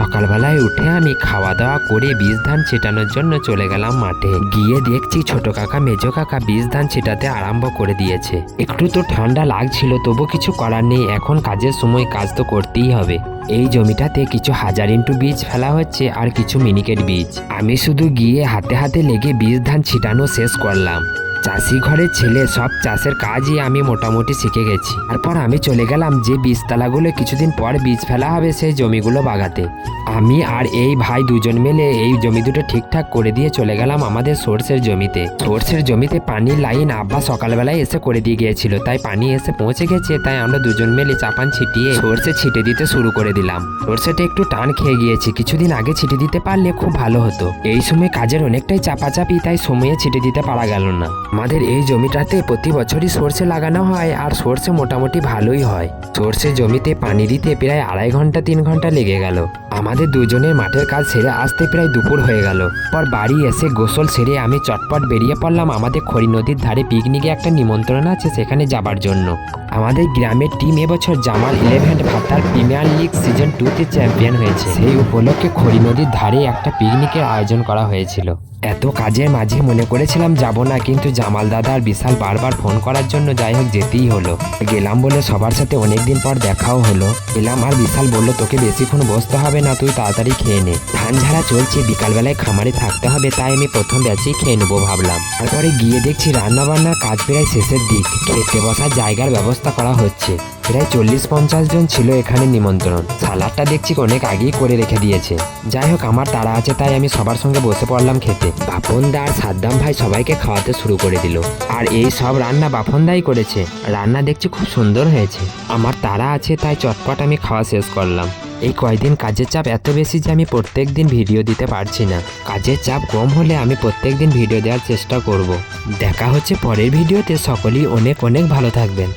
সকালবেলায় উঠে আমি খাওয়া দাওয়া করে বীজ ধান ছিটানোর জন্য চলে গেলাম মাঠে। গিয়ে দেখছি ছোট কাকা মেজো কাকা বীজ ধান ছিটাতে আরম্ভ করে দিয়েছে। একটু তো ঠান্ডা লাগছিল, তবু কিছু করার নেই, এখন কাজের সময় কাজ তো করতেই হবে। এই জমিটাতে কিছু হাজার ইন্টু বীজ ফেলা হচ্ছে আর কিছু মিনিকেট বীজ। আমি শুধু গিয়ে হাতে হাতে লেগে বীজ ধান ছিটানো শেষ করলাম। চাষি ঘরের ছেলে, সব চাষের কাজই আমি মোটামুটি শিখে গেছি। তারপর আমি চলে গেলাম যে বীজতলাগুলো কিছুদিন পর বীজ ফেলা হবে সেই জমিগুলো বাগাতে। আমি আর এই ভাই দুজন মিলে এই জমি দুটো ঠিকঠাক করে দিয়ে চলে গেলাম আমাদের সর্ষের জমিতে। সর্ষের জমিতে পানির লাইন আব্বা সকালবেলায় এসে করে দিয়ে গিয়েছিল, তাই পানি এসে পৌঁছে গেছে। তাই আমরা দুজন মিলে চাপান ছিটিয়ে সর্ষে ছিটে দিতে শুরু করে দিলাম। সর্ষেটা একটু টান খেয়ে গিয়েছে, কিছুদিন আগে ছিটে দিতে পারলে খুব ভালো হতো। এই সময় কাজের অনেকটাই চাপাচাপি, তাই সময়ে ছিটে দিতে পারা গেল না। আমাদের এই জমিটাতে প্রতি বছরই সর্ষে লাগানো হয় আর সর্ষে মোটামুটি ভালোই হয়। সর্ষে জমিতে পানি দিতে প্রায় 2.5 ঘন্টা 3 ঘন্টা লেগে গেল। আমাদের দুজনের মাঠের কাজ সেরে আসতে প্রায় দুপুর হয়ে গেল। পর বাড়ি এসে গোসল সেরে আমি চটপট বেরিয়ে পড়লাম আমাদের খড়ি নদীর ধারে পিকনিকে একটা নিমন্ত্রণ আছে সেখানে যাবার জন্য। আমাদের গ্রামের টিম এবছর জামাল 11 ভাতার প্রিমিয়ার লিগ সিজন 2-তে চ্যাম্পিয়ন হয়েছে। সেই উপলক্ষে খড়ি নদীর ধারে একটা পিকনিকের আয়োজন করা হয়েছিল। এত কাজের মাঝে মনে করেছিলাম যাব না, কিন্তু জামাল দাদা আর বিশাল বারবার ফোন করার জন্য যাই হোক যেতেই হলো। গেলাম বলে সবার সাথে অনেকদিন পর দেখাও হলো। এলাম আর বিশাল বললো তোকে বেশিক্ষণ বসতে হবে না, তুই তাড়াতাড়ি খেয়ে নে। ধান ঝাড়া চলছে, বিকালবেলায় খামারে থাকতে হবে, তাই আমি প্রথম ব্যাচেই খেয়ে নেবো ভাবলাম। তারপরে গিয়ে দেখছি রান্না বান্নার কাজ প্রায় শেষের দিক। খেতে বসার জায়গার ব্যবস্থা করা হচ্ছে। প্রায় 40-50 জন ছিল এখানে নিমন্ত্রণ। সালাডটা দেখছি অনেক আগেই করে রেখে দিয়েছে। যাই হোক আমার তাড়া আছে, তাই আমি সবার সঙ্গে বসে পড়লাম খেতে। বাপনদা আর সাদ্দাম ভাই সবাইকে খাওয়াতে শুরু করে দিল। আর এই সব রান্না বাপনদাই করেছে। রান্না দেখছি খুব সুন্দর হয়েছে। আমার তাড়া আছে, তাই চটপট আমি খাওয়া শেষ করলাম। এই কয়দিন কাজের চাপ এত বেশি যে আমি প্রত্যেক দিন ভিডিও দিতে পারছি না। কাজের চাপ কম হলে আমি প্রত্যেক দিন ভিডিও দেওয়ার চেষ্টা করব। দেখা হচ্ছে পরের ভিডিওতে। সকলেই অনেক অনেক ভালো থাকবেন।